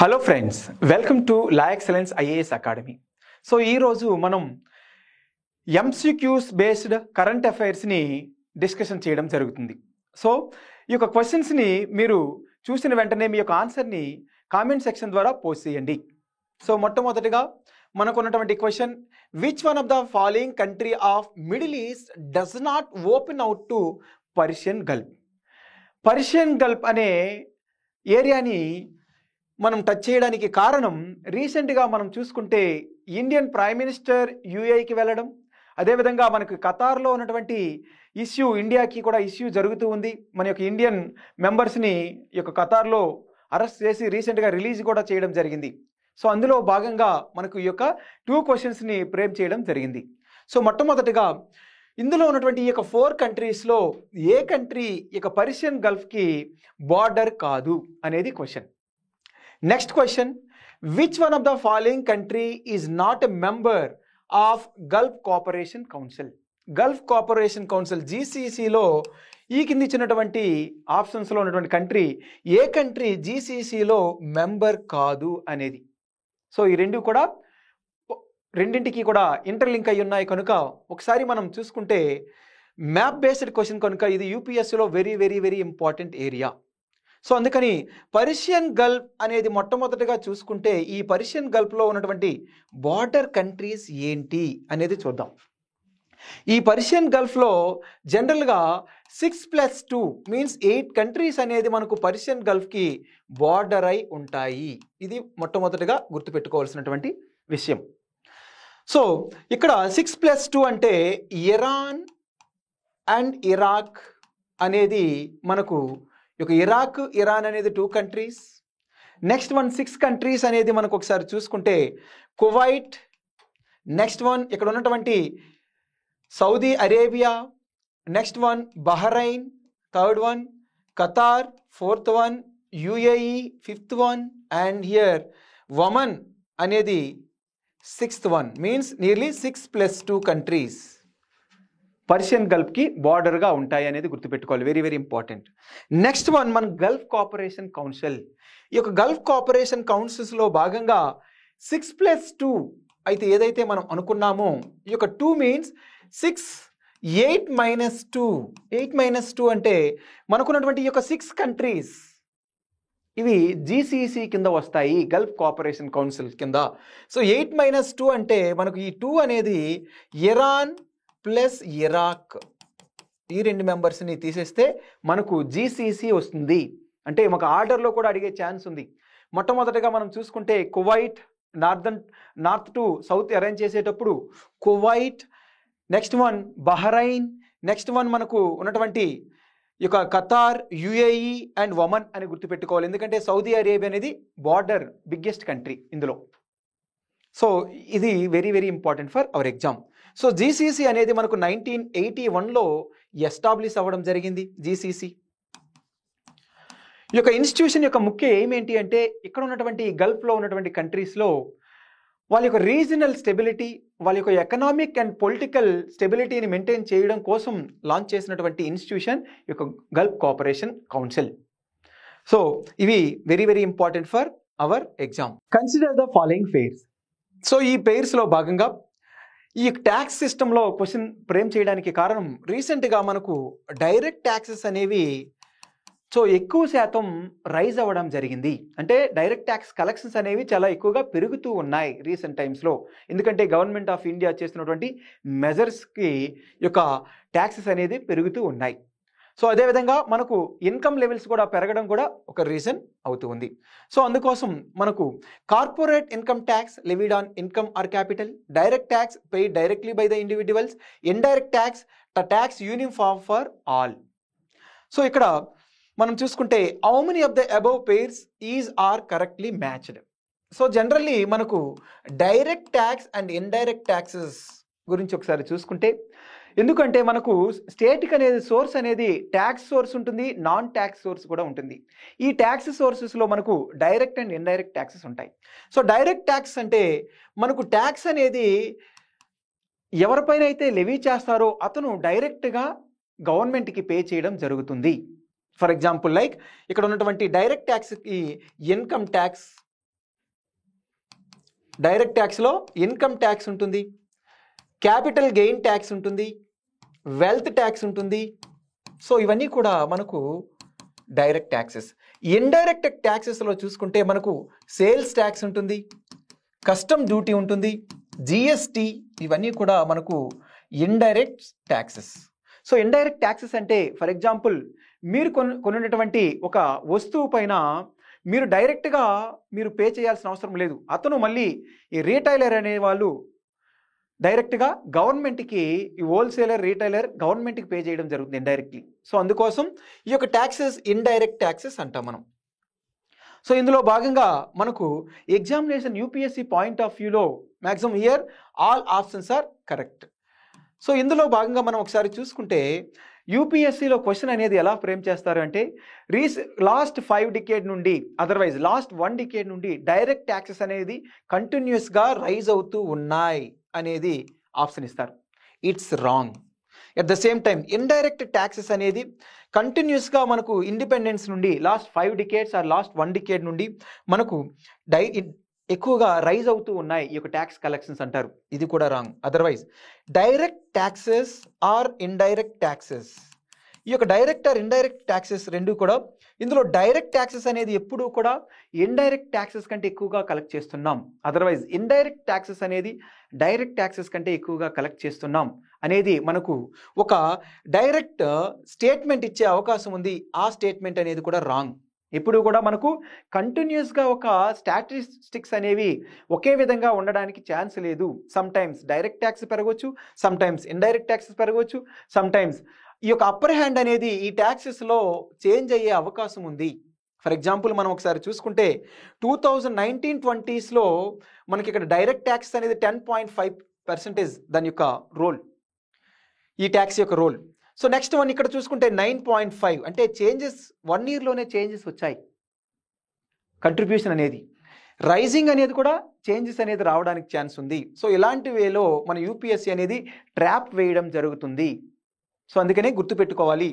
Hello friends, welcome to law excellence IAS academy. So ఈరోజు మనం MCQs based current అఫైర్స్ని discussion చేయడం జరుగుతుంది. So ఈ యొక్క క్వశ్చన్స్ని మీరు చూసిన వెంటనే మీ యొక్క ఆన్సర్ని కామెంట్ సెక్షన్ ద్వారా పోస్ట్ చేయండి. సో మొట్టమొదటిగా మనకు ఉన్నటువంటి question, which one of the following country of middle east does not open out to Persian Gulf? Persian Gulf అనే ఏరియాని మనం టచ్ చేయడానికి కారణం, రీసెంట్గా మనం చూసుకుంటే ఇండియన్ ప్రైమ్ మినిస్టర్ యూఏఈకి వెళ్ళడం, అదేవిధంగా మనకు ఖతార్లో ఉన్నటువంటి ఇష్యూ, ఇండియాకి కూడా ఇష్యూ జరుగుతూ ఉంది. మన యొక్క ఇండియన్ మెంబర్స్ని ఈ యొక్క ఖతార్లో అరెస్ట్ చేసి రీసెంట్గా రిలీజ్ కూడా చేయడం జరిగింది. సో అందులో భాగంగా మనకు ఈ యొక్క 2 క్వశ్చన్స్ని ఫ్రేమ్ చేయడం జరిగింది. సో మొట్టమొదటిగా ఇందులో ఉన్నటువంటి ఈ యొక్క 4 కంట్రీస్లో ఏ కంట్రీ ఈ యొక్క పర్షియన్ గల్ఫ్కి బార్డర్ కాదు అనేది question. Next question, which one of the following country is not a member of Gulf cooperation council? Gulf cooperation council జీసీసీలో ఈ కింది ఇచ్చినటువంటి ఆప్షన్స్లో ఉన్నటువంటి కంట్రీ ఏ కంట్రీ జీసీసీలో మెంబర్ కాదు అనేది. సో ఈ రెండింటికి కూడా ఇంటర్లింక్ అయి ఉన్నాయి కనుక ఒకసారి మనం చూసుకుంటే మ్యాప్ బేస్డ్ క్వశ్చన్ కనుక ఇది యూపీఎస్సీలో very very very important area. So అందుకని పర్షియన్ గల్ఫ్ అనేది మొట్టమొదటిగా చూసుకుంటే ఈ పర్షియన్ గల్ఫ్లో ఉన్నటువంటి బార్డర్ కంట్రీస్ ఏంటి అనేది చూద్దాం. ఈ పర్షియన్ గల్ఫ్లో జనరల్గా 6+2 మీన్స్ 8 కంట్రీస్ అనేది మనకు పర్షియన్ గల్ఫ్కి బార్డర్ అయి ఉంటాయి. ఇది మొట్టమొదటిగా గుర్తుపెట్టుకోవాల్సినటువంటి విషయం. సో ఇక్కడ 6+2 అంటే ఇరాన్ అండ్ ఇరాక్ అనేది మనకు ఇరాన్ అనేది 2 కంట్రీస్. నెక్స్ట్ వన్ 6 కంట్రీస్ అనేది మనకు ఒకసారి చూసుకుంటే కువైట్, నెక్స్ట్ వన్ ఇక్కడ ఉన్నటువంటి Saudi Arabia, next one Bahrain, third one Qatar, fourth one UAE, fifth one and here Oman అనేది 6th one. Means nearly 6+2 countries Persian గల్ఫ్కి బార్డర్గా ఉంటాయి అనేది గుర్తుపెట్టుకోవాలి, very very important. Next one మన గల్ఫ్ కోఆపరేషన్ కౌన్సిల్. ఈ యొక్క గల్ఫ్ కోఆపరేషన్ కౌన్సిల్స్లో భాగంగా 6+2 అయితే ఏదైతే మనం అనుకున్నామో ఈ యొక్క 2 మీన్స్ 6, 8-2 అంటే మనకున్నటువంటి ఈ యొక్క 6 కంట్రీస్ ఇవి జీసీసీ కింద వస్తాయి, గల్ఫ్ కోఆపరేషన్ కౌన్సిల్ కింద. సో 8-2 అంటే మనకు ఈ 2 అనేది ఇరాన్ ప్లస్ ఇరాక్, ఈ 2 మెంబర్స్ని తీసేస్తే మనకు జీసీసీ వస్తుంది. అంటే మాకు ఆర్డర్లో కూడా అడిగే ఛాన్స్ ఉంది. మొట్టమొదటిగా మనం చూసుకుంటే Kuwait, north to south arrange చేసేటప్పుడు Kuwait, next one Bahrain, next one మనకు ఉన్నటువంటి ఈ యొక్క ఖతార్, యుఏఈ అండ్ ఒమన్ అని గుర్తుపెట్టుకోవాలి. ఎందుకంటే సౌదీ అరేబియా అనేది బార్డర్ బిగ్గెస్ట్ కంట్రీ ఇందులో. సో ఇది very very important for our exam. So GCC అనేది మనకు 1981లో ఎస్టాబ్లిష్ అవ్వడం జరిగింది. జీసీసీ ఈ యొక్క ఇన్స్టిట్యూషన్ యొక్క ముఖ్య ఎయిమ్ ఏంటి అంటే ఇక్కడ ఉన్నటువంటి గల్ఫ్లో ఉన్నటువంటి కంట్రీస్లో వాళ్ళ యొక్క రీజనల్ స్టెబిలిటీ, వాళ్ళ యొక్క ఎకనామిక్ అండ్ పొలిటికల్ స్టెబిలిటీని మెయింటైన్ చేయడం కోసం లాంచ్ చేసినటువంటి ఇన్స్టిట్యూషన్ ఈ యొక్క గల్ఫ్ కోఆపరేషన్ కౌన్సిల్. సో ఇవి very very important for our exam. Consider the following pairs. So ఈ పెయిర్స్లో భాగంగా ఈ ట్యాక్స్ సిస్టంలో క్వశ్చన్ ఫ్రేమ్ చేయడానికి కారణం, రీసెంట్గా మనకు డైరెక్ట్ ట్యాక్సెస్ అనేవి సో ఎక్కువ శాతం రైజ్ అవ్వడం జరిగింది. అంటే డైరెక్ట్ ట్యాక్స్ కలెక్షన్స్ అనేవి చాలా ఎక్కువగా పెరుగుతూ ఉన్నాయి రీసెంట్ టైమ్స్లో. ఎందుకంటే గవర్నమెంట్ ఆఫ్ ఇండియా చేస్తున్నటువంటి మెజర్స్కి యొక్క ట్యాక్సెస్ అనేది పెరుగుతూ ఉన్నాయి. సో అదేవిధంగా మనకు ఇన్కమ్ లెవెల్స్ కూడా పెరగడం కూడా ఒక రీజన్ అవుతూ ఉంది. సో అందుకోసం మనకు corporate income tax levied on income or capital, direct tax paid directly by the individuals, indirect tax tax uniform for all. So ఇక్కడ మనం చూసుకుంటే how many of the above pairs is are correctly matched. So generally మనకు direct tax and indirect taxes గురించి ఒకసారి చూసుకుంటే, ఎందుకంటే మనకు స్టేట్కి అనేది సోర్స్ అనేది ట్యాక్స్ సోర్స్ ఉంటుంది, నాన్ ట్యాక్స్ సోర్స్ కూడా ఉంటుంది. ఈ ట్యాక్స్ సోర్సెస్లో మనకు డైరెక్ట్ అండ్ ఇండైరెక్ట్ ట్యాక్సెస్ ఉంటాయి. సో డైరెక్ట్ ట్యాక్స్ అంటే మనకు ట్యాక్స్ అనేది ఎవరిపైన అయితే లెవీ చేస్తారో అతను డైరెక్ట్గా గవర్నమెంట్కి పే చేయడం జరుగుతుంది. ఫర్ ఎగ్జాంపుల్ లైక్ ఇక్కడ ఉన్నటువంటి డైరెక్ట్ ట్యాక్స్కి ఇన్కమ్ ట్యాక్స్, డైరెక్ట్ ట్యాక్స్లో ఇన్కమ్ ట్యాక్స్ ఉంటుంది, క్యాపిటల్ గెయిన్ ట్యాక్స్ ఉంటుంది, వెల్త్ ట్యాక్స్ ఉంటుంది. సో ఇవన్నీ కూడా మనకు డైరెక్ట్ ట్యాక్సెస్. ఇండైరెక్ట్ ట్యాక్సెస్లో చూసుకుంటే మనకు సేల్స్ ట్యాక్స్ ఉంటుంది, కస్టమ్ డ్యూటీ ఉంటుంది, జిఎస్టీ, ఇవన్నీ కూడా మనకు indirect taxes. So indirect taxes అంటే ఫర్ ఎగ్జాంపుల్ మీరు కొన్నటువంటి ఒక వస్తువు పైన మీరు డైరెక్ట్గా మీరు పే చేయాల్సిన అవసరం లేదు. అతను మళ్ళీ ఈ రీటైలర్ అనే వాళ్ళు డైరెక్ట్గా గవర్నమెంట్కి, ఈ హోల్సేలర్ రీటైలర్ గవర్నమెంట్కి పే చేయడం జరుగుతుంది ఇండైరెక్ట్లీ. సో అందుకోసం ఈ యొక్క ట్యాక్సెస్ ఇండైరెక్ట్ ట్యాక్సెస్ అంటాం మనం. సో ఇందులో భాగంగా మనకు ఎగ్జామినేషన్ యూపీఎస్సీ పాయింట్ ఆఫ్ వ్యూలో maximum year all options are correct. So ఇందులో భాగంగా మనం ఒకసారి చూసుకుంటే యూపీఎస్సీలో క్వశ్చన్ అనేది ఎలా ఫ్రేమ్ చేస్తారు అంటే లాస్ట్ 5 డికేడ్ నుండి, అదర్వైజ్ లాస్ట్ 1 డికేడ్ నుండి డైరెక్ట్ ట్యాక్సెస్ అనేది కంటిన్యూస్గా రైజ్ అవుతూ ఉన్నాయి అనేది ఆప్షన్ ఇస్తారు. It's wrong. At the same time indirect taxes అనేది కంటిన్యూస్గా మనకు ఇండిపెండెన్స్ నుండి last 5 decades or last 1 decade నుండి మనకు ఎక్కువగా రైజ్ అవుతూ ఉన్నాయి ఈ యొక్క ట్యాక్స్ కలెక్షన్స్ అంటారు. ఇది కూడా wrong. Otherwise direct taxes are indirect taxes, ఈ యొక్క డైరెక్ట్ ఆర్ ఇండైరెక్ట్ ట్యాక్సెస్ రెండు కూడా, ఇందులో డైరెక్ట్ ట్యాక్సెస్ అనేది ఎప్పుడూ కూడా ఇండైరెక్ట్ ట్యాక్సెస్ కంటే ఎక్కువగా కలెక్ట్ చేస్తున్నాం. అదర్వైజ్ ఇండైరెక్ట్ ట్యాక్సెస్ అనేది డైరెక్ట్ ట్యాక్సెస్ కంటే ఎక్కువగా కలెక్ట్ చేస్తున్నాం అనేది మనకు ఒక డైరెక్ట్ స్టేట్మెంట్ ఇచ్చే అవకాశం ఉంది. ఆ స్టేట్మెంట్ అనేది కూడా రాంగ్. ఎప్పుడు కూడా మనకు కంటిన్యూస్గా ఒక స్టాటిస్టిక్స్ అనేవి ఒకే విధంగా ఉండడానికి ఛాన్స్ లేదు. సమ్ టైమ్స్ డైరెక్ట్ ట్యాక్స్ పెరగవచ్చు, సమ్ టైమ్స్ ఇండైరెక్ట్ ట్యాక్సెస్ పెరగవచ్చు, సమ్ టైమ్స్ ఈ యొక్క అప్పర్ హ్యాండ్ అనేది ఈ ట్యాక్సెస్లో చేంజ్ అయ్యే అవకాశం ఉంది. ఫర్ ఎగ్జాంపుల్ మనం ఒకసారి చూసుకుంటే 2019-20లో మనకి ఇక్కడ డైరెక్ట్ ట్యాక్స్ అనేది 10.5% దాని యొక్క రోల్, ఈ ట్యాక్స్ యొక్క రోల్. సో నెక్స్ట్ వన్ ఇక్కడ చూసుకుంటే 9.5, అంటే చేంజెస్ 1 ఇయర్లోనే చేంజెస్ వచ్చాయి. కంట్రిబ్యూషన్ అనేది రైజింగ్ అనేది కూడా చేంజెస్ అనేది రావడానికి ఛాన్స్ ఉంది. సో ఇలాంటి వేలో మన యూపీఎస్సీ అనేది ట్రాప్ వేయడం జరుగుతుంది. సో అందుకనే గుర్తుపెట్టుకోవాలి,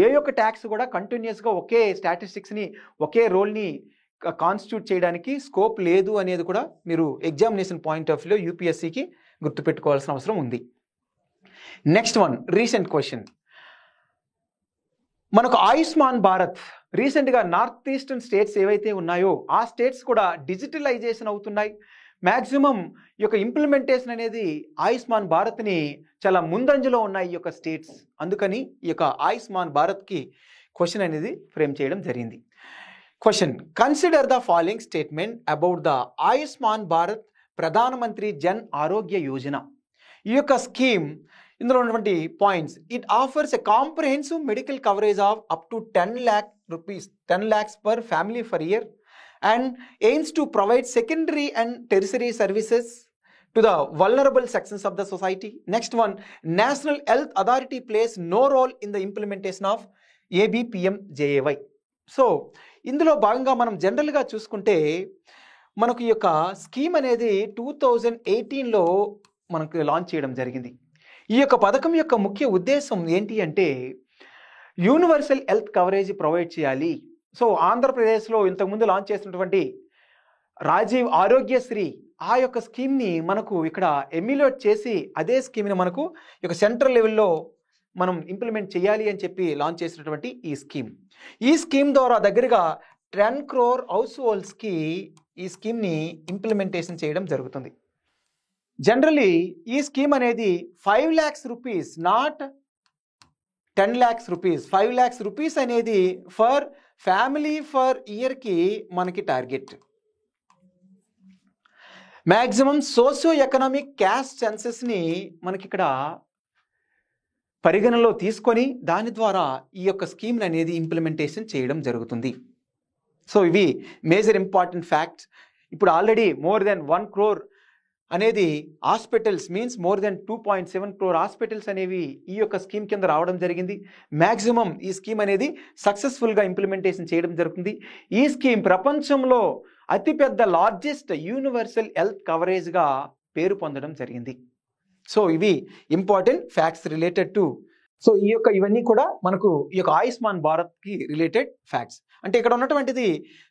ఏ యొక్క ట్యాక్స్ కూడా కంటిన్యూస్గా ఒకే స్టాటిస్టిక్స్ని, ఒకే రోల్ని కాన్స్టిట్యూట్ చేయడానికి స్కోప్ లేదు అనేది కూడా మీరు ఎగ్జామినేషన్ పాయింట్ ఆఫ్ వ్యూలో యూపీఎస్సీకి గుర్తుపెట్టుకోవాల్సిన అవసరం ఉంది. Next one recent question. మనకు ఆయుష్మాన్ భారత్ రీసెంట్గా నార్త్ ఈస్టర్న్ స్టేట్స్ ఏవైతే ఉన్నాయో ఆ స్టేట్స్ కూడా డిజిటలైజేషన్ అవుతున్నాయి. మ్యాక్సిమం ఈ యొక్క ఇంప్లిమెంటేషన్ అనేది ఆయుష్మాన్ భారత్ని చాలా ముందంజలో ఉన్నాయి ఈ యొక్క స్టేట్స్. అందుకని ఈ యొక్క ఆయుష్మాన్ భారత్కి క్వశ్చన్ అనేది ఫ్రేమ్ చేయడం జరిగింది. Question: consider the following statement about the Ayushman Bharat ప్రధానమంత్రి జన్ ఆరోగ్య యోజన. ఈ యొక్క స్కీమ్, ఇందులో ఉన్నటువంటి points: it offers a comprehensive medical coverage of up to 10 lakh rupees, 10 lakhs per family per year, and aims to provide secondary and tertiary services to the vulnerable sections of the society. Next one, National Health Authority plays no role in the implementation of ABPMJAY. So ఇందులో భాగంగా మనం జనరల్గా చూసుకుంటే మనకు ఈ యొక్క scheme అనేది 2018లో మనకు లాంచ్ చేయడం జరిగింది. ఈ యొక్క పథకం యొక్క ముఖ్య ఉద్దేశం ఏంటి అంటే యూనివర్సల్ హెల్త్ కవరేజ్ ప్రొవైడ్ చేయాలి. సో ఆంధ్రప్రదేశ్లో ఇంతకుముందు లాంచ్ చేసినటువంటి రాజీవ్ ఆరోగ్యశ్రీ ఆ యొక్క స్కీమ్ని మనకు ఇక్కడ ఎమ్యులేట్ చేసి అదే స్కీమ్ని మనకు ఈ యొక్క సెంట్రల్ లెవెల్లో మనం ఇంప్లిమెంట్ చేయాలి అని చెప్పి లాంచ్ చేసినటువంటి ఈ స్కీమ్ ద్వారా దగ్గరగా 10 crore హౌస్ హోల్డ్స్కి ఈ స్కీమ్ని ఇంప్లిమెంటేషన్ చేయడం జరుగుతుంది. జనరలీ ఈ స్కీమ్ అనేది 5 lakhs rupees, not 10 lakhs rupees. 5 lakhs rupees అనేది ఫర్ ఫ్యామిలీ ఫర్ ఇయర్కి మనకి target. Maximum socio economic caste సెన్సెస్ని మనకి ఇక్కడ పరిగణలో తీసుకొని దాని ద్వారా ఈ యొక్క స్కీమ్ అనేది ఇంప్లిమెంటేషన్ చేయడం జరుగుతుంది. సో ఇవి మేజర్ ఇంపార్టెంట్ ఫ్యాక్ట్స్. ఇప్పుడు ఆల్రెడీ మోర్ దెన్ 1 crore అనేది hospitals, means more than 2.7 crore hospitals అనేవి ఈ యొక్క స్కీమ్ కింద రావడం జరిగింది. మ్యాక్సిమం ఈ స్కీమ్ అనేది సక్సెస్ఫుల్గా ఇంప్లిమెంటేషన్ చేయడం జరుగుతుంది. ఈ స్కీమ్ ప్రపంచంలో అతిపెద్ద లార్జెస్ట్ యూనివర్సల్ హెల్త్ కవరేజ్గా పేరు పొందడం జరిగింది. సో ఇవి important facts related to, so ఇవన్నీ కూడా మనకు ఈ యొక్క ఆయుష్మాన్ భారత్కి రిలేటెడ్ ఫ్యాక్ట్స్. అంటే ఇక్కడ ఉన్నటువంటిది,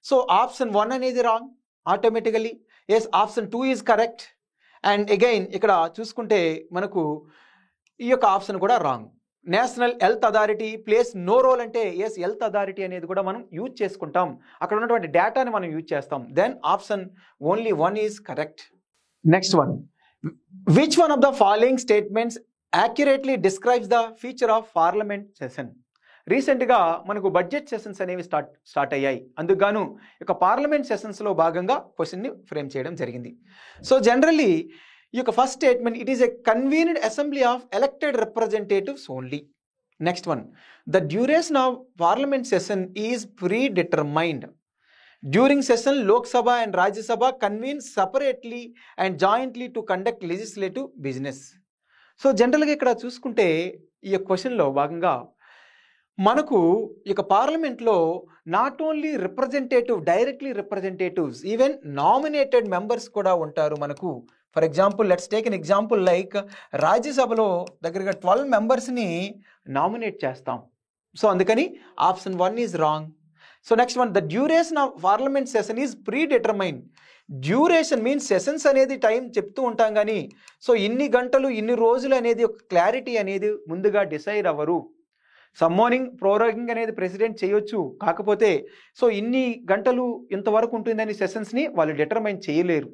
సో ఆప్షన్ 1 అనేది wrong automatically. Yes, option 2 is correct. And again ఇక్కడ చూసుకుంటే మనకు ఈ యొక్క ఆప్షన్ కూడా wrong. National health authority plays no role అంటే ఎస్, హెల్త్ అథారిటీ అనేది కూడా మనం యూజ్ చేసుకుంటాం, అక్కడ ఉన్నటువంటి డేటాని మనం యూజ్ చేస్తాం. Then option only 1 is correct. Next one, which one of the following statements accurately describes the feature of parliament session? రీసెంట్గా మనకు బడ్జెట్ సెషన్స్ అనేవి స్టార్ట్ అయ్యాయి, అందుకు గాను ఇక పార్లమెంట్ సెషన్స్లో భాగంగా క్వశ్చన్ని ఫ్రేమ్ చేయడం జరిగింది. సో జనరల్లీ ఈ యొక్క first statement, it is a convened assembly of elected representatives only. Next one, the duration of parliament session is pre determined. During session Lok Sabha and Rajya Sabha convene separately and jointly to conduct legislative business. So జనరల్గా ఇక్కడ చూసుకుంటే ఈ క్వశ్చన్లో భాగంగా మనకు ఇక పార్లమెంట్లో not only representative, directly representatives, even nominated members కూడా ఉంటారు మనకు. For example let's take an example like రాజ్యసభలో దగ్గరగా 12 మెంబర్స్ని నామినేట్ చేస్తాం. సో అందుకని option 1 is wrong. So next one, the duration of parliament session is pre determine. Duration means sessions అనేది time చెప్తూ ఉంటాం కానీ సో ఇన్ని గంటలు ఇన్ని రోజులు అనేది ఒక క్లారిటీ అనేది ముందుగా డిసైడ్ అవ్వరు. సమ్మోనింగ్ ప్రోరోగింగ్ అనేది ప్రెసిడెంట్ చేయొచ్చు, కాకపోతే సో ఇన్ని గంటలు ఇంతవరకు ఉంటుందని సెషన్స్ని వాళ్ళు డిటర్మైన్ చేయలేరు.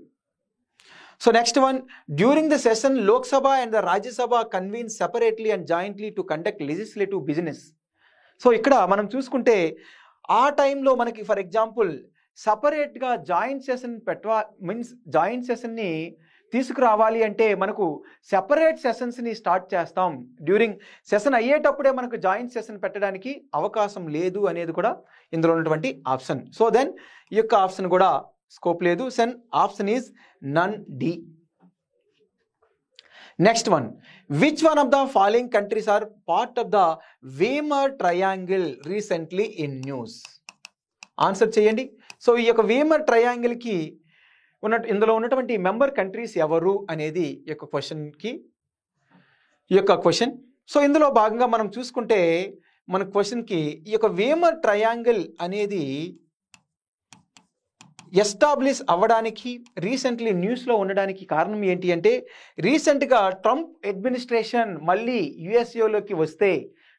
So next one, during the session Lok Sabha and the Rajya Sabha convene separately and jointly to conduct legislative business. So ఇక్కడ మనం చూసుకుంటే ఆ టైంలో మనకి ఫర్ ఎగ్జాంపుల్ సపరేట్గా జాయింట్ సెషన్ మీన్స్ జాయింట్ సెషన్ని తీసుకురావాలి అంటే మనకు సెపరేట్ సెషన్స్ని స్టార్ట్ చేస్తాం. డ్యూరింగ్ సెషన్ అయ్యేటప్పుడే మనకు జాయింట్ సెషన్ పెట్టడానికి అవకాశం లేదు అనేది కూడా ఇందులో ఉన్నటువంటి ఆప్షన్. సో దెన్ ఈ యొక్క ఆప్షన్ కూడా స్కోప్ లేదు. Then option is none D. Next one, which one of the following countries are part of the Weimar triangle recently in news? Answer చేయండి. సో ఈ యొక్క వేమర్ ట్రయాంగిల్కి ఇందులో ఉన్నటువంటి మెంబర్ కంట్రీస్ ఎవరు అనేది ఈ యొక్క క్వశ్చన్. సో ఇందులో భాగంగా మనం చూసుకుంటే మన క్వశ్చన్కి ఈ యొక్క వేమర్ ట్రయాంగిల్ అనేది ఎస్టాబ్లిష్ అవ్వడానికి రీసెంట్లీ న్యూస్లో ఉండడానికి కారణం ఏంటి అంటే యూఎస్ఏలోకి ట్రంప్ అడ్మినిస్ట్రేషన్ మళ్ళీ యుఎస్ఏలోకి వస్తే,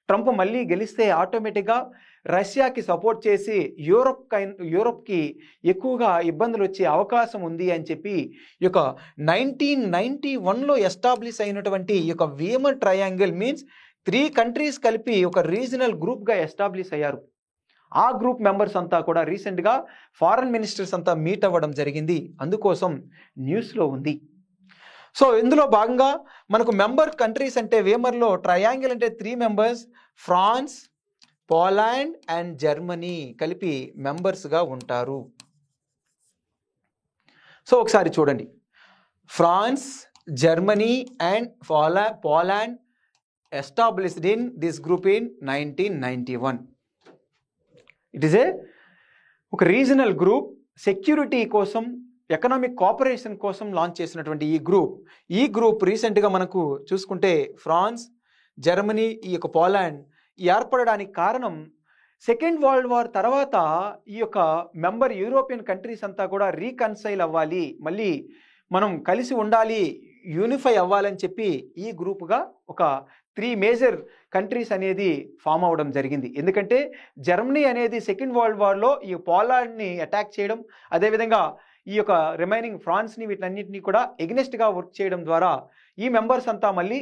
ట్రంప్ మళ్ళీ గెలిస్తే ఆటోమేటిక్గా రష్యాకి సపోర్ట్ చేసి యూరోప్కి ఎక్కువగా ఇబ్బందులు వచ్చే అవకాశం ఉంది అని చెప్పి ఈ యొక్క 1991లో ఎస్టాబ్లిష్ అయినటువంటి ఈ యొక్క వేమర్ ట్రయాంగిల్ మీన్స్ 3 కంట్రీస్ కలిపి ఒక రీజనల్ గ్రూప్గా ఎస్టాబ్లిష్ అయ్యారు. ఆ గ్రూప్ మెంబర్స్ అంతా కూడా రీసెంట్గా ఫారెన్ మినిస్టర్స్ అంతా మీట్ అవ్వడం జరిగింది, అందుకోసం న్యూస్లో ఉంది. సో ఇందులో భాగంగా మనకు మెంబర్ కంట్రీస్ అంటే వేమర్లో ట్రయాంగిల్ అంటే 3 members, France, Poland and Germany కలిపి మెంబర్స్గా ఉంటారు. సో ఒకసారి చూడండి, France, Germany and Poland established in this group in 1991. It is ఒక రీజనల్ గ్రూప్, సెక్యూరిటీ కోసం, ఎకనామిక్ కోఆపరేషన్ కోసం లాంచ్ చేసినటువంటి ఈ గ్రూప్ రీసెంట్గా మనకు చూసుకుంటే ఫ్రాన్స్, జర్మనీ, ఈ యొక్క పోలాండ్ ఏర్పడడానికి కారణం సెకండ్ వరల్డ్ వార్ తర్వాత ఈ యొక్క మెంబర్ యూరోపియన్ కంట్రీస్ అంతా కూడా రీకన్సైల్ అవ్వాలి, మళ్ళీ మనం కలిసి ఉండాలి, యూనిఫై అవ్వాలని చెప్పి ఈ గ్రూప్గా ఒక 3 మేజర్ కంట్రీస్ అనేది ఫామ్ అవ్వడం జరిగింది. ఎందుకంటే జర్మనీ అనేది సెకండ్ వరల్డ్ వార్లో ఈ పోలాండ్ని అటాక్ చేయడం, అదేవిధంగా ఈ యొక్క రిమైనింగ్ ఫ్రాన్స్ని వీటన్నింటినీ కూడా ఎగ్నెస్ట్గా వర్క్ చేయడం ద్వారా ఈ మెంబర్స్ అంతా మళ్ళీ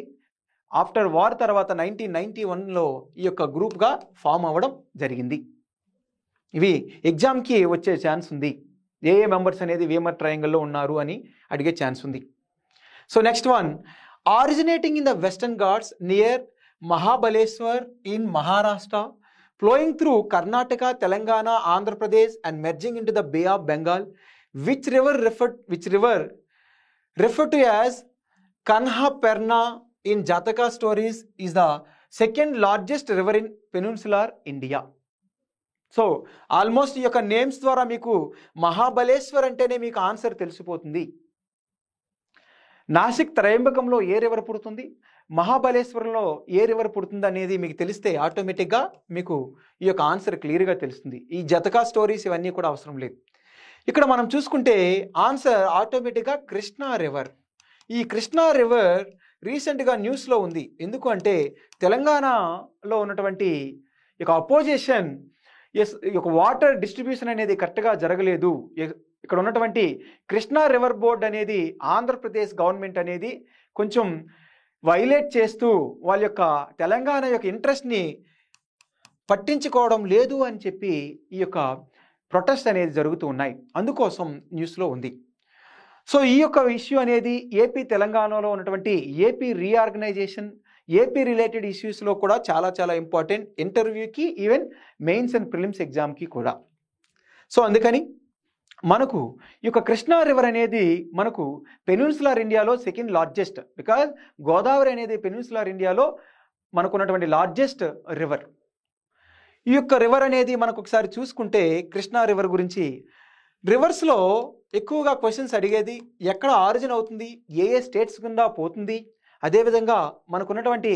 ఆఫ్టర్ వార్ తర్వాత 1991లో ఈ యొక్క గ్రూప్గా ఫామ్ అవ్వడం జరిగింది. ఇవి ఎగ్జామ్కి వచ్చే ఛాన్స్ ఉంది, ఏ మెంబర్స్ అనేది వేమర్ ట్రయాంగిల్లో ఉన్నారు అని అడిగే ఛాన్స్ ఉంది. So next one, originating in the western ghats near Mahabaleshwar in Maharashtra, flowing through Karnataka, Telangana, Andhra Pradesh and merging into the bay of Bengal, which river referred to as Kanhaperna in Jataka stories is the second largest river in peninsular India. So almost ఈ యొక్క names ద్వారా మీకు మహాబలేశ్వర్ అంటేనే మీకు answer తెలిసిపోతుంది. నాసిక్ త్రయంబకంలో ఏ river పుడుతుంది, మహాబలేశ్వరంలో ఏ river పుడుతుంది అనేది మీకు తెలిస్తే ఆటోమేటిక్గా మీకు ఈ యొక్క ఆన్సర్ క్లియర్గా తెలుస్తుంది. ఈ జతకా స్టోరీస్ ఇవన్నీ కూడా అవసరం లేదు. ఇక్కడ మనం చూసుకుంటే ఆన్సర్ ఆటోమేటిక్గా కృష్ణా రివర్. ఈ కృష్ణా రివర్ రీసెంట్గా న్యూస్లో ఉంది. ఎందుకు అంటే తెలంగాణలో ఉన్నటువంటి ఇక అపోజిషన్ ఈ యొక్క వాటర్ డిస్ట్రిబ్యూషన్ అనేది కరెక్ట్గా జరగలేదు, ఇక్కడ ఉన్నటువంటి కృష్ణా రివర్ బోర్డ్ అనేది ఆంధ్రప్రదేశ్ గవర్నమెంట్ అనేది కొంచెం వైలేట్ చేస్తూ వాళ్ళ యొక్క తెలంగాణ యొక్క ఇంట్రెస్ట్ని పట్టించుకోవడం లేదు అని చెప్పి ఈ యొక్క ప్రొటెస్ట్ అనేది జరుగుతూ ఉన్నాయి. అందుకోసం న్యూస్లో ఉంది. సో ఈ యొక్క ఇష్యూ అనేది ఏపీ తెలంగాణలో ఉన్నటువంటి ఏపీ రీఆర్గనైజేషన్, ఏపీ రిలేటెడ్ ఇష్యూస్లో కూడా చాలా చాలా ఇంపార్టెంట్, ఇంటర్వ్యూకి ఈవెన్ మెయిన్స్ అండ్ ప్రిలిమ్స్ ఎగ్జామ్కి కూడా. సో అందుకని మనకు ఈ యొక్క కృష్ణా రివర్ అనేది మనకు పెనిన్సులర్ ఇండియాలో సెకండ్ లార్జెస్ట్, బికాజ్ గోదావరి అనేది పెనిన్సులర్ ఇండియాలో మనకున్నటువంటి లార్జెస్ట్ రివర్. ఈ యొక్క రివర్ అనేది మనకు ఒకసారి చూసుకుంటే కృష్ణా రివర్ గురించి రివర్స్లో ఎక్కువగా క్వశ్చన్స్ అడిగేది ఎక్కడ ఆరిజిన్ అవుతుంది, ఏ ఏ స్టేట్స్ గుండా పోతుంది, అదేవిధంగా మనకున్నటువంటి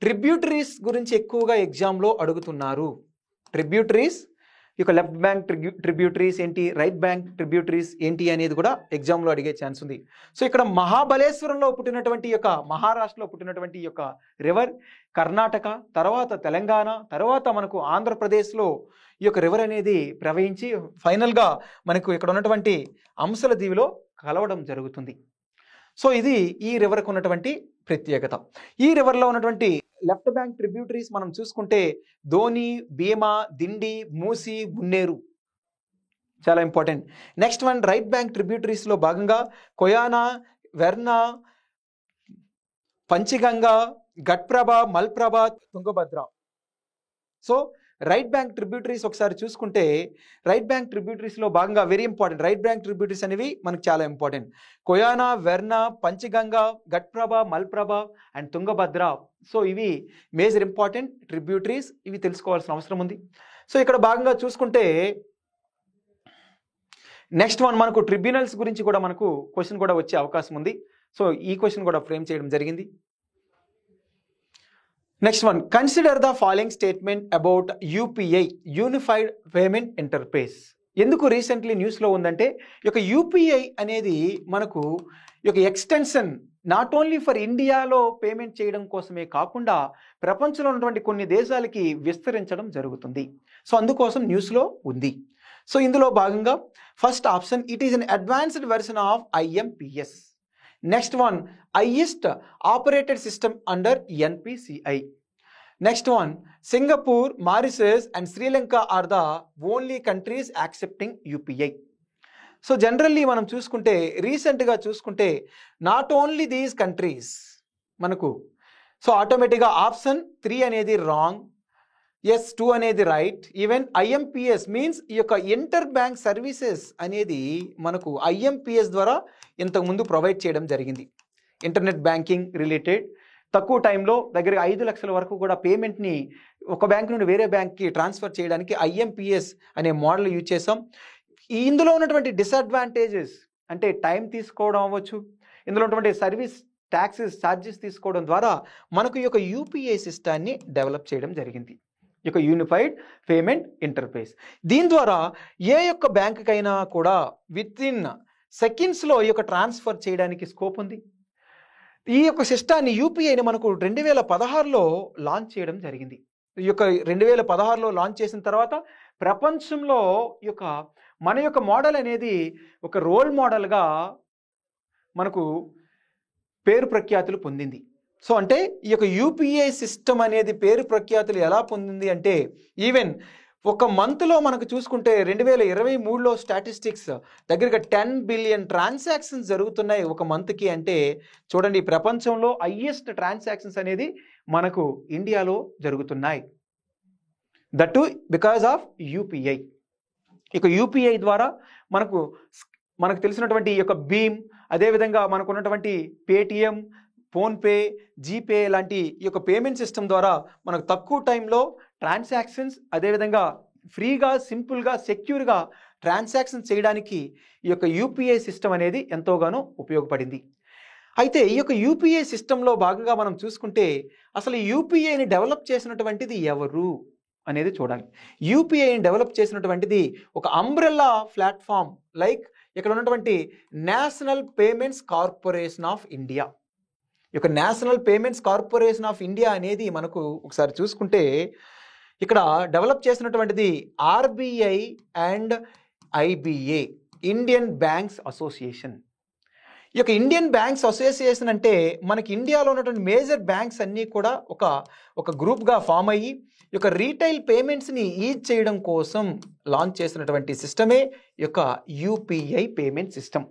ట్రిబ్యూటరీస్ గురించి ఎక్కువగా ఎగ్జామ్లో అడుగుతున్నారు. ట్రిబ్యూటరీస్, ఇక లెఫ్ట్ బ్యాంక్ ట్రిబ్యూటరీస్ ఏంటి, రైట్ బ్యాంక్ ట్రిబ్యూటరీస్ ఏంటి అనేది కూడా ఎగ్జామ్లో అడిగే ఛాన్స్ ఉంది. సో ఇక్కడ మహాబలేశ్వరంలో పుట్టినటువంటి యొక్క మహారాష్ట్రలో పుట్టినటువంటి యొక్క రివర్ కర్ణాటక, తర్వాత తెలంగాణ, తర్వాత మనకు ఆంధ్రప్రదేశ్లో ఈ యొక్క రివర్ అనేది ప్రవహించి ఫైనల్గా మనకు ఇక్కడ ఉన్నటువంటి అంశల దీవిలో కలవడం జరుగుతుంది. సో ఇది ఈ రివర్కు ఉన్నటువంటి ప్రత్యేకత. ఈ రివర్లో ఉన్నటువంటి లెఫ్ట్ బ్యాంక్ ట్రిబ్యూటరీస్ మనం చూసుకుంటే ధోని, భీమా, దిండి, మూసి, మున్నేరు చాలా important. Next one right bank ట్రిబ్యూటరీస్లో భాగంగా Koyna, Warna, Panchganga, Ghataprabha, Malaprabha, Tungabhadra. So right bank tributaries ఒకసారి చూసుకుంటే రైట్ బ్యాంక్ ట్రిబ్యూటరీస్లో భాగంగా very important, right bank tributaries అనేవి మనకు చాలా important. Koyna, Warna, Panchganga, Ghataprabha, Malaprabha and Tungabhadra. So ఇవి మేజర్ ఇంపార్టెంట్ ట్రిబ్యూటరీస్, ఇవి తెలుసుకోవాల్సిన అవసరం ఉంది. సో ఇక్కడ భాగంగా చూసుకుంటే నెక్స్ట్ వన్ మనకు ట్రిబ్యునల్స్ గురించి కూడా మనకు క్వశ్చన్ కూడా వచ్చే అవకాశం ఉంది. సో ఈ క్వశ్చన్ కూడా ఫ్రేమ్ చేయడం జరిగింది. Next one consider the following statement about UPI, unified payment interface. ఎందుకు రీసెంట్లీ న్యూస్లో ఉందంటే ఈ యొక్క యూపీఐ అనేది మనకు ఈ యొక్క ఎక్స్టెన్షన్ నాట్ ఓన్లీ ఫర్ ఇండియాలో పేమెంట్ చేయడం కోసమే కాకుండా ప్రపంచంలో ఉన్నటువంటి కొన్ని దేశాలకి విస్తరించడం జరుగుతుంది. సో అందుకోసం న్యూస్లో ఉంది. సో ఇందులో భాగంగా first option it is an advanced version of IMPS. Next one highest operated system under NPCI. Next one Singapore, Mauritius and Sri Lanka are the only countries accepting UPI. So generally మనం చూసుకుంటే రీసెంట్గా చూసుకుంటే not only these countries మనకు, so ఆటోమేటిక్గా option 3 అనేది wrong, yes 2 అనేది right. Even IMPS means ఈ యొక్క ఇంటర్ బ్యాంక్ సర్వీసెస్ అనేది మనకు ఐఎంపిఎస్ ద్వారా ఇంతకుముందు ప్రొవైడ్ చేయడం జరిగింది. ఇంటర్నెట్ బ్యాంకింగ్ రిలేటెడ్ తక్కువ టైంలో దగ్గర 5 లక్షల వరకు కూడా పేమెంట్ని ఒక బ్యాంక్ నుండి వేరే బ్యాంక్కి ట్రాన్స్ఫర్ చేయడానికి ఐఎంపిఎస్ అనే మోడల్ యూజ్ చేసాం. ఇందులో ఉన్నటువంటి డిసడ్వాంటేజెస్ అంటే టైం తీసుకోవడం అవ్వచ్చు, ఇందులో ఉన్నటువంటి సర్వీస్ ట్యాక్సెస్ ఛార్జెస్ తీసుకోవడం ద్వారా మనకు ఈ యొక్క యూపీఐ సిస్టాన్ని డెవలప్ చేయడం జరిగింది, ఈ యొక్క యూనిఫైడ్ పేమెంట్ ఇంటర్ఫేస్. దీని ద్వారా ఏ యొక్క బ్యాంకుకైనా కూడా విత్ ఇన్ సెకండ్స్లో ఈ యొక్క ట్రాన్స్ఫర్ చేయడానికి స్కోప్ ఉంది. ఈ యొక్క సిస్టాన్ని యూపీఐని మనకు 2016లో లాంచ్ చేయడం జరిగింది. ఈ యొక్క 2016లో లాంచ్ చేసిన తర్వాత ప్రపంచంలో ఈ యొక్క మన యొక్క మోడల్ అనేది ఒక రోల్ మోడల్గా మనకు పేరు ప్రఖ్యాతులు పొందింది. సో అంటే ఈ యొక్క యూపీఐ సిస్టమ్ అనేది పేరు ప్రఖ్యాతులు ఎలా పొందింది అంటే ఈవెన్ ఒక మంత్లో మనకు చూసుకుంటే 2023లో స్టాటిస్టిక్స్ దగ్గరగా 10 బిలియన్ ట్రాన్సాక్షన్స్ జరుగుతున్నాయి ఒక మంత్కి. అంటే చూడండి ప్రపంచంలో హైయెస్ట్ ట్రాన్సాక్షన్స్ అనేది మనకు ఇండియాలో జరుగుతున్నాయి, that to because of UPI. ఇక యూపీఐ ద్వారా మనకు తెలిసినటువంటి ఈ యొక్క భీమ్, అదేవిధంగా మనకు ఉన్నటువంటి పేటిఎం, ఫోన్పే, జీపే లాంటి ఈ యొక్క పేమెంట్ సిస్టమ్ ద్వారా మనకు తక్కువ టైంలో ట్రాన్సాక్షన్స్, అదేవిధంగా ఫ్రీగా, సింపుల్గా, సెక్యూర్గా ట్రాన్సాక్షన్స్ చేయడానికి ఈ యొక్క యూపీఐ సిస్టమ్ అనేది ఎంతోగానో ఉపయోగపడింది. అయితే ఈ యొక్క యూపీఐ సిస్టంలో భాగంగా మనం చూసుకుంటే అసలు యూపీఐని డెవలప్ చేసినటువంటిది ఎవరు అనేది చూడాలి. యూపీఐని డెవలప్ చేసినటువంటిది ఒక అంబ్రెల్లా ప్లాట్ఫామ్ లైక్ ఇక్కడ ఉన్నటువంటి national payments corporation of India. ఈ యొక్క national payments corporation of India అనేది మనకు ఒకసారి చూసుకుంటే ఇక్కడ డెవలప్ చేసినటువంటిది RBI and IBA, Indian banks association. ఈ యొక్క ఇండియన్ బ్యాంక్స్ అసోసియేషన్ అంటే మనకి ఇండియాలో ఉన్నటువంటి మేజర్ బ్యాంక్స్ అన్నీ కూడా ఒక గ్రూప్గా ఫామ్ అయ్యి ఈ యొక్క రీటైల్ పేమెంట్స్ని ఈజ్ చేయడం కోసం లాంచ్ చేసినటువంటి సిస్టమే ఈ యొక్క యూపీఐ పేమెంట్ సిస్టమ్.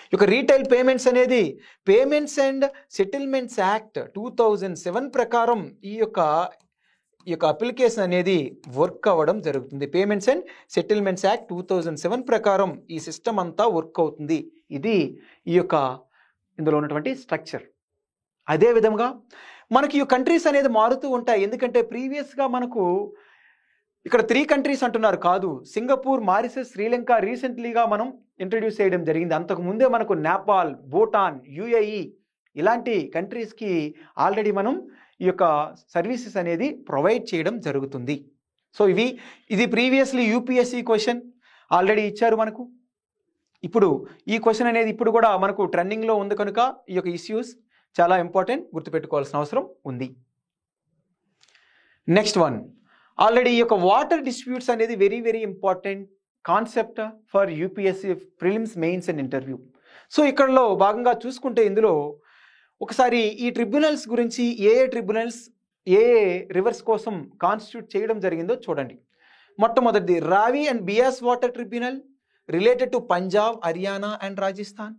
ఈ యొక్క రీటైల్ పేమెంట్స్ అనేది పేమెంట్స్ అండ్ సెటిల్మెంట్స్ యాక్ట్ 2007 ప్రకారం ఈ యొక్క అప్లికేషన్ అనేది వర్క్ అవ్వడం జరుగుతుంది. పేమెంట్స్ అండ్ సెటిల్మెంట్స్ యాక్ట్ 2007 ప్రకారం ఈ సిస్టమ్ అంతా వర్క్ అవుతుంది. ఇది ఈ యొక్క ఇందులో ఉన్నటువంటి స్ట్రక్చర్. అదేవిధంగా మనకి ఈ కంట్రీస్ అనేది మారుతూ ఉంటాయి. ఎందుకంటే ప్రీవియస్గా మనకు ఇక్కడ 3 కంట్రీస్ అంటున్నారు, కాదు, సింగపూర్, మారిషస్, శ్రీలంక రీసెంట్లీగా మనం ఇంట్రడ్యూస్ చేయడం జరిగింది. అంతకుముందే మనకు నేపాల్, భూటాన్, యుఏఈ ఇలాంటి కంట్రీస్కి ఆల్రెడీ మనం ఈ యొక్క సర్వీసెస్ అనేది ప్రొవైడ్ చేయడం జరుగుతుంది. సో ఇది ప్రీవియస్లీ యూపీఎస్సీ క్వశ్చన్ ఆల్రెడీ ఇచ్చారు మనకు. ఇప్పుడు ఈ క్వశ్చన్ అనేది ఇప్పుడు కూడా మనకు ట్రెండింగ్లో ఉంది కనుక ఈ యొక్క ఇష్యూస్ చాలా ఇంపార్టెంట్, గుర్తుపెట్టుకోవాల్సిన అవసరం ఉంది. నెక్స్ట్ వన్, ఆల్రెడీ ఈ యొక్క వాటర్ డిస్ప్యూట్స్ అనేది very very important concept for UPSC prelims, mains and interview. So ఇక్కడలో భాగంగా చూసుకుంటే ఇందులో ఒకసారి ఈ ట్రిబ్యునల్స్ గురించి ఏ ట్రిబ్యునల్స్ ఏ రివర్స్ కోసం కాన్స్టిట్యూట్ చేయడం జరిగిందో చూడండి. మొట్టమొదటిది రావి and Beas water tribunal related to Punjab, Haryana and Rajasthan.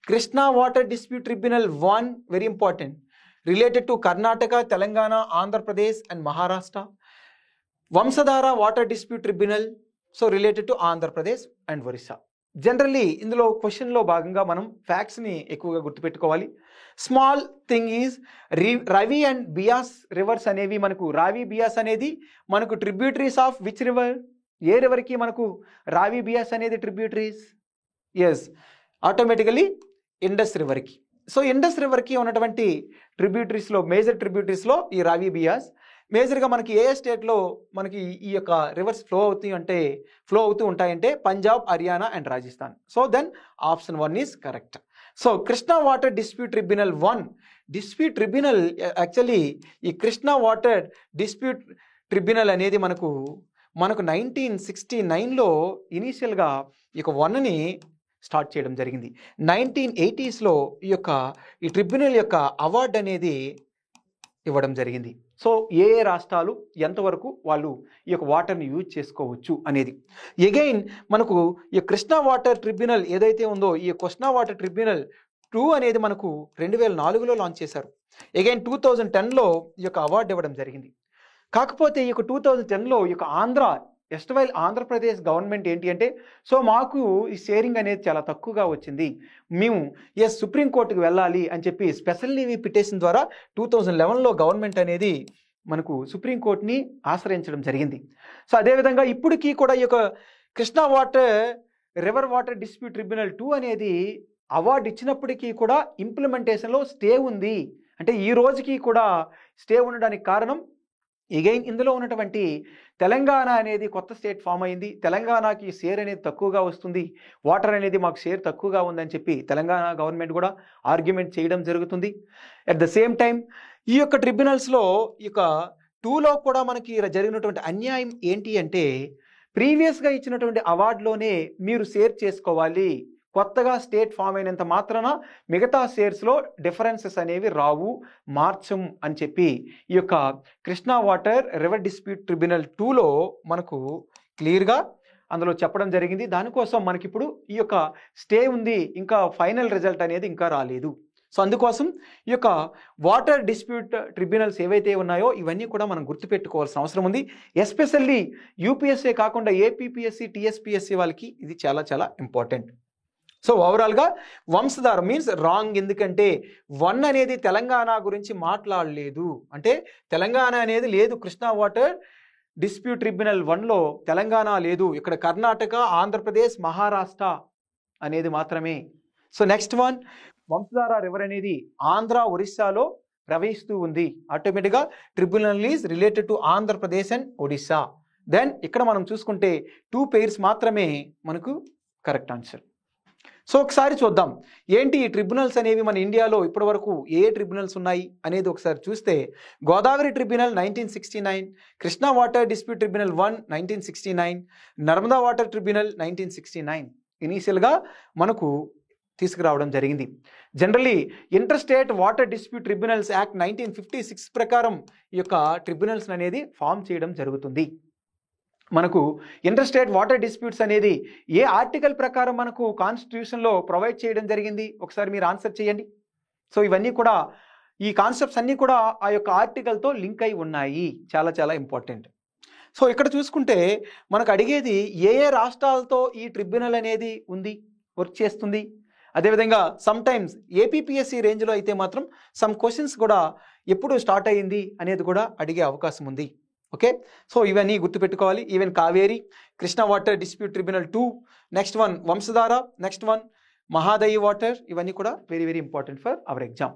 Krishna water dispute tribunal 1 very important related to Karnataka, Telangana, Andhra Pradesh and Maharashtra. Vamsadhara water dispute tribunal so related to Andhra Pradesh and Orissa. Generally ఇందులో క్వశ్చన్లో భాగంగా మనం ఫ్యాక్ట్స్ని ఎక్కువగా గుర్తుపెట్టుకోవాలి. Small thing is Ravi and Beas rivers అనేవి మనకు రావి బియాస్ అనేది మనకు ట్రిబ్యూటరీస్ ఆఫ్ విచ్ రివర్? ఏ రివర్కి మనకు రావి బియాస్ అనేది ట్రిబ్యూటరీస్? ఎస్, ఆటోమేటికలీ ఇండస్ రివర్కి. సో ఇండస్ రివర్కి ఉన్నటువంటి ట్రిబ్యూటరీస్లో మేజర్ ట్రిబ్యూటరీస్లో ఈ రావి బియాస్ మేజర్గా మనకి ఏ స్టేట్లో మనకి ఈ యొక్క రివర్స్ ఫ్లో అవుతూ ఉంటాయంటే Punjab, Haryana and Rajasthan. So then option 1 is correct. So Krishna water dispute tribunal 1 dispute tribunal, actually ఈ కృష్ణా వాటర్ డిస్ప్యూట్ ట్రిబ్యునల్ అనేది మనకు 1969లో ఇనీషియల్గా ఈ యొక్క 1ని స్టార్ట్ చేయడం జరిగింది. 1980స్లో ఈ ట్రిబ్యునల్ యొక్క అవార్డు అనేది ఇవ్వడం జరిగింది. సో ఏ రాష్ట్రాలు ఎంతవరకు వాళ్ళు ఈ యొక్క వాటర్ని యూజ్ చేసుకోవచ్చు అనేది. ఎగైన్ మనకు ఈ కృష్ణా వాటర్ ట్రిబ్యునల్ ఏదైతే ఉందో ఈ కృష్ణా వాటర్ ట్రిబ్యునల్ 2 అనేది మనకు 2004లో లాంచ్ చేశారు. ఎగైన్ 2010లో ఈ యొక్క అవార్డు ఇవ్వడం జరిగింది. కాకపోతే ఈ యొక్క 2010లో ఈ యొక్క ఎస్టవైల్ ఆంధ్రప్రదేశ్ గవర్నమెంట్ ఏంటి అంటే సో మాకు ఈ షేరింగ్ అనేది చాలా తక్కువగా వచ్చింది, మేము సుప్రీంకోర్టుకు వెళ్ళాలి అని చెప్పి స్పెషల్ లీవ్ పిటిషన్ ద్వారా 2011లో గవర్నమెంట్ అనేది మనకు సుప్రీంకోర్టుని ఆశ్రయించడం జరిగింది. సో అదేవిధంగా ఇప్పటికీ కూడా ఈ యొక్క Krishna river water dispute tribunal 2 అనేది అవార్డు ఇచ్చినప్పటికీ కూడా ఇంప్లిమెంటేషన్లో స్టే ఉంది. అంటే ఈ రోజుకి కూడా స్టే ఉండడానికి కారణం ఎగైన్ ఇందులో ఉన్నటువంటి తెలంగాణ అనేది కొత్త స్టేట్ ఫామ్ అయింది. తెలంగాణకి షేర్ అనేది తక్కువగా వస్తుంది, వాటర్ అనేది మాకు షేర్ తక్కువగా ఉందని చెప్పి తెలంగాణ గవర్నమెంట్ కూడా ఆర్గ్యుమెంట్ చేయడం జరుగుతుంది. అట్ ద సేమ్ టైం ఈ యొక్క ట్రిబ్యునల్స్లో ఈ యొక్క 2లో కూడా మనకి జరిగినటువంటి అన్యాయం ఏంటి అంటే ప్రీవియస్గా ఇచ్చినటువంటి అవార్డులోనే మీరు షేర్ చేసుకోవాలి, కొత్తగా స్టేట్ ఫామ్ అయినంత మాత్రాన మిగతా షేర్స్లో డిఫరెన్సెస్ అనేవి రావు, మార్చం అని చెప్పి ఈ యొక్క Krishna water river dispute tribunal 2లో మనకు క్లియర్గా అందులో చెప్పడం జరిగింది. దానికోసం మనకి ఇప్పుడు ఈ యొక్క స్టే ఉంది, ఇంకా ఫైనల్ రిజల్ట్ అనేది ఇంకా రాలేదు. సో అందుకోసం ఈ యొక్క వాటర్ డిస్ప్యూట్ ట్రిబ్యునల్స్ ఏవైతే ఉన్నాయో ఇవన్నీ కూడా మనం గుర్తుపెట్టుకోవాల్సిన అవసరం ఉంది. ఎస్పెషల్లీ యూపీఎస్సీ కాకుండా ఏపీపీఎస్సీ, టీఎస్పీఎస్సీ వాళ్ళకి ఇది చాలా చాలా ఇంపార్టెంట్. సో ఓవరాల్గా వంశధార మీన్స్ రాంగ్. ఎందుకంటే 1 అనేది తెలంగాణ గురించి మాట్లాడలేదు, అంటే తెలంగాణ అనేది లేదు. Krishna water dispute tribunal 1లో Telangana లేదు, ఇక్కడ కర్ణాటక, ఆంధ్రప్రదేశ్, మహారాష్ట్ర అనేది మాత్రమే. So next one, Vamsadhara river అనేది ఆంధ్ర, ఒరిస్సాలో ప్రవహిస్తూ ఉంది. ఆటోమేటిక్గా tribunal is related to Andhra Pradesh and Odisha. Then ఇక్కడ మనం చూసుకుంటే 2 pairs మాత్రమే మనకు కరెక్ట్ ఆన్సర్. సో ఒకసారి చూద్దాం ఏంటి ఈ ట్రిబ్యునల్స్ అనేవి మన ఇండియాలో ఇప్పటి వరకు ఏ ట్రిబ్యునల్స్ ఉన్నాయి అనేది ఒకసారి చూస్తే, Godavari tribunal 1969, Krishna water dispute tribunal 1 1969, Narmada water tribunal 1969 ఇనీషియల్గా మనకు తీసుకురావడం జరిగింది. Generally inter state water dispute tribunals act 1956 ప్రకారం ఈ యొక్క ట్రిబ్యునల్స్ అనేది ఫామ్ చేయడం జరుగుతుంది. మనకు ఇంటర్ స్టేట్ వాటర్ డిస్ప్యూట్స్ అనేది ఏ ఆర్టికల్ ప్రకారం మనకు కాన్స్టిట్యూషన్లో ప్రొవైడ్ చేయడం జరిగింది, ఒకసారి మీరు ఆన్సర్ చేయండి. సో ఇవన్నీ కూడా ఈ కాన్సెప్ట్స్ అన్నీ కూడా ఆ యొక్క ఆర్టికల్తో లింక్ అయి ఉన్నాయి, చాలా చాలా ఇంపార్టెంట్. సో ఇక్కడ చూసుకుంటే మనకు అడిగేది ఏ ఏ రాష్ట్రాలతో ఈ ట్రిబ్యునల్ అనేది ఉంది, వర్క్ చేస్తుంది. అదేవిధంగా సమ్ టైమ్స్ ఏపీపీఎస్సీ రేంజ్లో అయితే మాత్రం సమ్ క్వశ్చన్స్ కూడా ఎప్పుడు స్టార్ట్ అయ్యింది అనేది కూడా అడిగే అవకాశం ఉంది. ఓకే, సో ఇవన్నీ గుర్తుపెట్టుకోవాలి. Even Kaveri, Krishna water dispute tribunal 2, next one Vamsadhara, next one Mahadayi water, ఇవన్నీ కూడా very very important for our exam.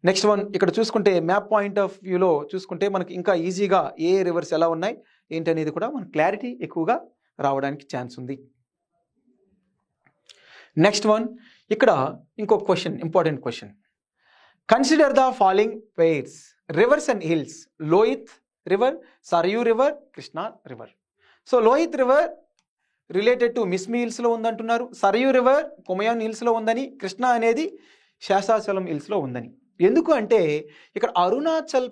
Next one ఇక్కడ చూసుకుంటే మ్యాప్ పాయింట్ ఆఫ్ వ్యూలో చూసుకుంటే మనకి ఇంకా ఈజీగా ఏ రివర్స్ ఎలా ఉన్నాయి ఏంటనేది కూడా మనకు క్లారిటీ ఎక్కువగా రావడానికి ఛాన్స్ ఉంది. నెక్స్ట్ వన్ ఇక్కడ ఇంకొక question, important question. Consider the following pairs rivers and hills. Lohit river, Sarayu river, Krishna river. So Lohit river related to Mishmi హిల్స్లో ఉందంటున్నారు, సరయూ రివర్ కుమయాన్ హిల్స్లో ఉందని, కృష్ణా అనేది శేషాచలం హిల్స్లో ఉందని. ఎందుకు అంటే ఇక్కడ అరుణాచల్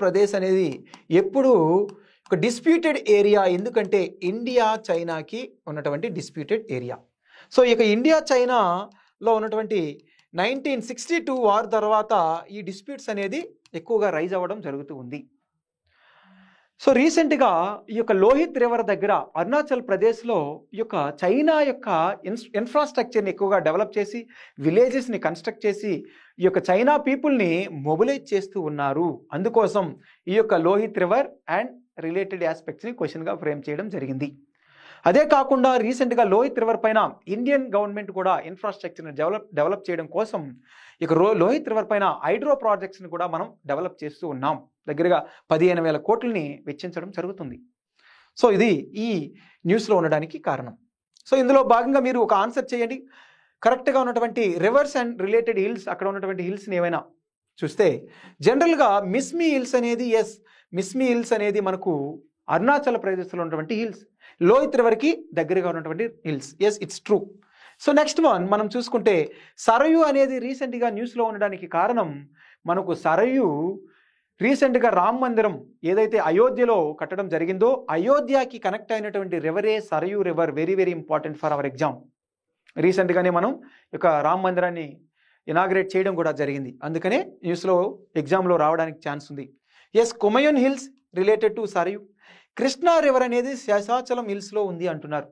ప్రదేశ్ అనేది ఎప్పుడు ఒక డిస్ప్యూటెడ్ ఏరియా, ఎందుకంటే ఇండియా చైనాకి ఉన్నటువంటి డిస్ప్యూటెడ్ ఏరియా. సో ఇక ఇండియా చైనాలో ఉన్నటువంటి 1962 వార్ తర్వాత ఈ డిస్ప్యూట్స్ అనేది ఎక్కువగా రైజ్ అవ్వడం జరుగుతూ ఉంది. సో రీసెంట్గా ఈ యొక్క లోహిత్ రివర్ దగ్గర అరుణాచల్ ప్రదేశ్లో ఈ యొక్క చైనా యొక్క ఇన్ఫ్రాస్ట్రక్చర్ని ఎక్కువగా డెవలప్ చేసి విలేజెస్ని కన్స్ట్రక్ట్ చేసి ఈ యొక్క చైనా పీపుల్ని మొబిలైజ్ చేస్తూ ఉన్నారు. అందుకోసం ఈ యొక్క లోహిత్ రివర్ అండ్ రిలేటెడ్ ఆస్పెక్ట్స్ని క్వశ్చన్గా ఫ్రేమ్ చేయడం జరిగింది. అదే కాకుండా రీసెంట్గా లోహిత్ రివర్ పైన ఇండియన్ గవర్నమెంట్ కూడా ఇన్ఫ్రాస్ట్రక్చర్ని డెవలప్ చేయడం కోసం ఇక లోహిత్ రివర్ పైన హైడ్రో ప్రాజెక్ట్స్ని కూడా మనం డెవలప్ చేస్తూ ఉన్నాం. దగ్గరగా 15,000 కోట్లని వెచ్చించడం జరుగుతుంది. సో ఇది ఈ న్యూస్లో ఉండడానికి కారణం. సో ఇందులో భాగంగా మీరు ఒక ఆన్సర్ చేయండి. కరెక్ట్గా ఉన్నటువంటి రివర్స్ అండ్ రిలేటెడ్ హిల్స్, అక్కడ ఉన్నటువంటి హిల్స్ని ఏమైనా చూస్తే జనరల్గా మిస్మి హిల్స్ అనేది, మిస్మి హిల్స్ అనేది మనకు అరుణాచల్ ప్రదేశ్లో ఉన్నటువంటి హిల్స్, లోహిత్ రివర్కి దగ్గరగా ఉన్నటువంటి hills. It's true. So next one మనం చూసుకుంటే సరయూ అనేది రీసెంట్గా న్యూస్లో ఉండడానికి కారణం, మనకు సరయూ రీసెంట్గా రామ్ మందిరం ఏదైతే అయోధ్యలో కట్టడం జరిగిందో అయోధ్యకి కనెక్ట్ అయినటువంటి రివరే Sarayu river. Very very important for our exam. రీసెంట్గానే మనం ఇక రామ్ మందిరాన్ని ఇనాగ్రేట్ చేయడం కూడా జరిగింది, అందుకనే న్యూస్లో ఎగ్జామ్లో రావడానికి ఛాన్స్ ఉంది. Kumaon hills related to Sarayu. Krishna river అనేది శేషాచలం హిల్స్లో ఉంది అంటున్నారు.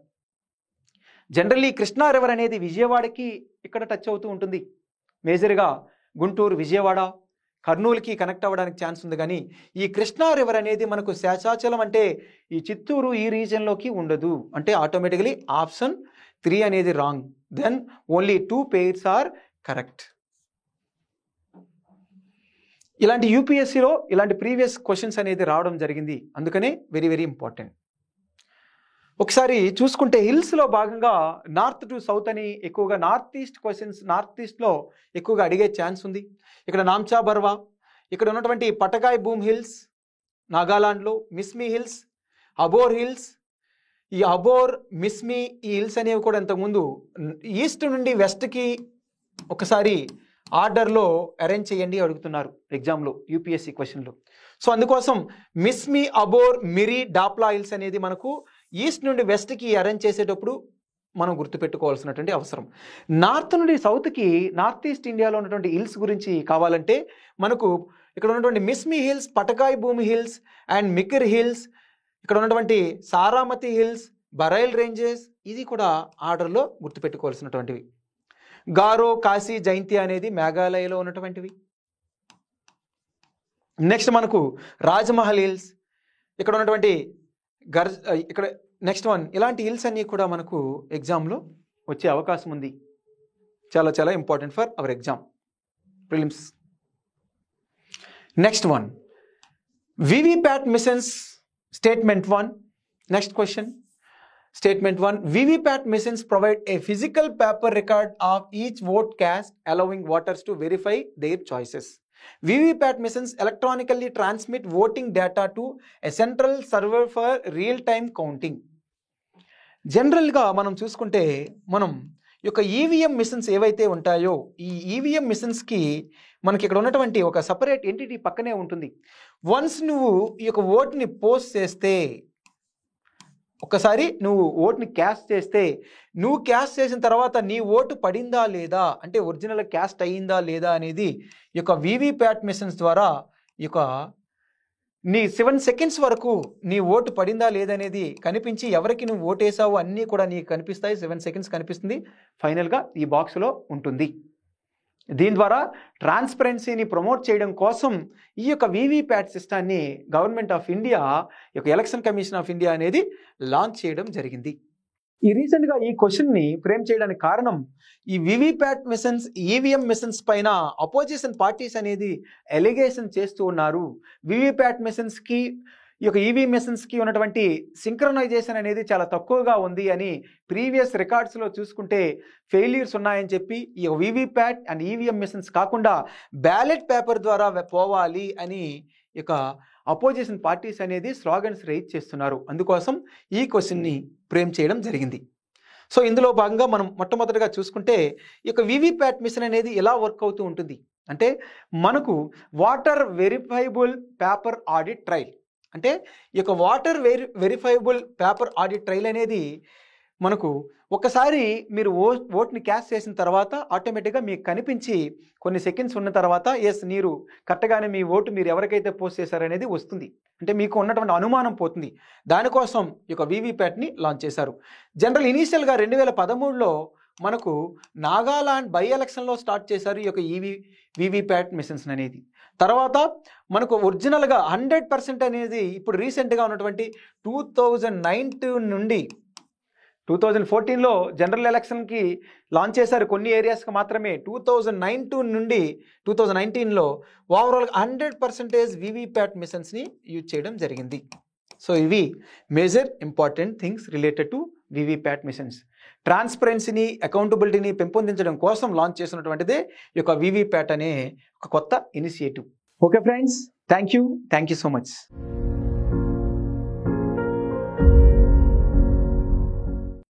జనరల్లీ కృష్ణా రివర్ అనేది విజయవాడకి ఇక్కడ టచ్ అవుతూ ఉంటుంది, మేజర్గా గుంటూరు, విజయవాడ, కర్నూలుకి కనెక్ట్ అవ్వడానికి ఛాన్స్ ఉంది. కానీ ఈ కృష్ణా రివర్ అనేది మనకు శేషాచలం అంటే ఈ చిత్తూరు ఈ రీజియన్లోకి ఉండదు, అంటే ఆటోమేటికలీ ఆప్షన్ 3 అనేది wrong. Then only 2 pairs are correct. ఇలాంటి యూపీఎస్సీలో ఇలాంటి ప్రీవియస్ క్వశ్చన్స్ అనేది రావడం జరిగింది, అందుకనే వెరీ వెరీ ఇంపార్టెంట్. ఒకసారి చూసుకుంటే హిల్స్లో భాగంగా నార్త్ టు సౌత్ అని ఎక్కువగా నార్త్ ఈస్ట్ క్వశ్చన్స్, నార్త్ ఈస్ట్లో ఎక్కువగా అడిగే ఛాన్స్ ఉంది. ఇక్కడ నామ్చా బర్వా, ఇక్కడ ఉన్నటువంటి పటకాయ్ బూమ్ హిల్స్ నాగాలాండ్లో, మిస్మి హిల్స్, అబోర్ హిల్స్. ఈ అబోర్, మిస్మి ఈ హిల్స్ అనేవి కూడా ఇంతకుముందు ఈస్ట్ నుండి వెస్ట్కి ఒకసారి ఆర్డర్లో అరేంజ్ చేయండి అడుగుతున్నారు ఎగ్జామ్లో, యూపీఎస్సీ క్వశ్చన్లో. సో అందుకోసం మిస్మి, అబోర్, మిరి, డాప్లా హిల్స్ అనేది మనకు ఈస్ట్ నుండి వెస్ట్కి అరేంజ్ చేసేటప్పుడు మనం గుర్తుపెట్టుకోవాల్సినటువంటి అవసరం. నార్త్ నుండి సౌత్కి, నార్త్ ఈస్ట్ ఇండియాలో ఉన్నటువంటి హిల్స్ గురించి కావాలంటే మనకు ఇక్కడ ఉన్నటువంటి మిస్మి హిల్స్, పటకాయ్ భూమి హిల్స్ అండ్ మికిర్ హిల్స్, ఇక్కడ ఉన్నటువంటి సారామతి హిల్స్, బరైల్ రేంజెస్, ఇది కూడా ఆర్డర్లో గుర్తుపెట్టుకోవాల్సినటువంటివి. గారో, కాశీ, జైంతియా అనేది మేఘాలయలో ఉన్నటువంటివి. నెక్స్ట్ మనకు రాజ్మహల్ హిల్స్, ఇక్కడ ఉన్నటువంటి ఇక్కడ నెక్స్ట్ వన్, ఇలాంటి హిల్స్ అన్నీ కూడా మనకు ఎగ్జామ్లో వచ్చే అవకాశం ఉంది. చాలా చాలా important for our exam. Prelims. Next one, VVPAT missions statement 1. Next question, statement 1, VVPAT missions provide a physical paper record of each vote cast, allowing voters to verify their choices. VVPAT missions electronically transmit voting data to a central server for real-time counting. జనరల్గా మనం చూసుకుంటే మనం ఈ యొక్క EVM machines ఏవైతే ఉంటాయో ఈ EVM మిషన్స్కి మనకి ఇక్కడ ఉన్నటువంటి ఒక సపరేట్ ఎంటిటీ పక్కనే ఉంటుంది. వన్స్ నువ్వు ఈ యొక్క ఓట్ని పోస్ట్ చేస్తే, ఒకసారి నువ్వు ఓట్ని క్యాస్ట్ చేస్తే, నువ్వు క్యాస్ట్ చేసిన తర్వాత నీ ఓటు పడిందా లేదా, అంటే ఒరిజినల్ క్యాస్ట్ అయ్యిందా లేదా అనేది ఈ యొక్క VVPAT మిషన్స్ ద్వారా ఈ యొక్క నీ 7 సెకండ్స్ వరకు నీ ఓటు పడిందా లేదనేది కనిపించి ఎవరికి నువ్వు ఓటేసావు అన్నీ కూడా నీకు కనిపిస్తాయి. 7 సెకండ్స్ కనిపిస్తుంది, ఫైనల్గా ఈ బాక్స్లో ఉంటుంది. దీని ద్వారా ట్రాన్స్పరెన్సీని ప్రమోట్ చేయడం కోసం ఈ యొక్క VVPAT సిస్టాన్ని గవర్నమెంట్ ఆఫ్ ఇండియా, ఈ యొక్క ఎలక్షన్ కమిషన్ ఆఫ్ ఇండియా అనేది లాంచ్ చేయడం జరిగింది. ఈ రీసెంట్గా ఈ క్వశ్చన్ని ఫ్రేమ్ చేయడానికి కారణం, ఈ VVPAT మిషన్స్, ఈవీఎం మిషన్స్ పైన అపోజిషన్ పార్టీస్ అనేది ఎలిగేషన్ చేస్తూ ఉన్నారు. VVPAT మిషన్స్కి ఈ యొక్క ఈవీఎం మిషన్స్కి ఉన్నటువంటి సింక్రనైజేషన్ అనేది చాలా తక్కువగా ఉంది అని ప్రీవియస్ రికార్డ్స్లో చూసుకుంటే ఫెయిల్యూర్స్ ఉన్నాయని చెప్పి ఈ VVPAT అండ్ ఈవీఎం మిషన్స్ కాకుండా బ్యాలెట్ పేపర్ ద్వారా పోవాలి అని ఇక అపోజిషన్ పార్టీస్ అనేది స్లోగన్స్ రైజ్ చేస్తున్నారు. అందుకోసం ఈ క్వశ్చన్ని ఫ్రేమ్ చేయడం జరిగింది. సో ఇందులో భాగంగా మనం మొట్టమొదటిగా చూసుకుంటే ఈ యొక్క VVPAT మిషన్ అనేది ఎలా వర్క్ అవుతూ ఉంటుంది అంటే, మనకు water verifiable paper audit trial, అంటే ఈ యొక్క water verifiable paper audit trial అనేది మనకు ఒకసారి మీరు ఓట్ని క్యాస్ట్ చేసిన తర్వాత ఆటోమేటిక్గా మీకు కనిపించి కొన్ని సెకండ్స్ ఉన్న తర్వాత ఎస్ మీరు కరెక్ట్గానే మీ ఓటు మీరు ఎవరికైతే పోస్ట్ చేశారనేది వస్తుంది. అంటే మీకు ఉన్నటువంటి అనుమానం పోతుంది. దానికోసం ఈ యొక్క VVPATని లాంచ్ చేశారు. జనరల్ ఇనీషియల్గా 2013లో మనకు నాగాలాండ్ బై ఎలక్షన్లో స్టార్ట్ చేశారు ఈ యొక్క VVPAT మిషన్స్ అనేది. తర్వాత మనకు ఒరిజినల్గా 100% అనేది ఇప్పుడు రీసెంట్గా ఉన్నటువంటి 2019 నుండి 2014లో జనరల్ ఎలక్షన్కి లాంచ్ చేశారు, కొన్ని ఏరియాస్కి మాత్రమే. 2019 నుండి 2019లో ఓవరాల్గా 100% VVPAT మిషన్స్ని యూజ్ చేయడం జరిగింది. సో ఇవి major important things related to VVPAT machines. ట్రాన్స్పరెన్సీని, అకౌంటబిలిటీని పెంపొందించడం కోసం లాంచ్ చేసినటువంటిదే ఈ యొక్క VVPAT అనే ఒక కొత్త initiative. Okay friends, thank you so much.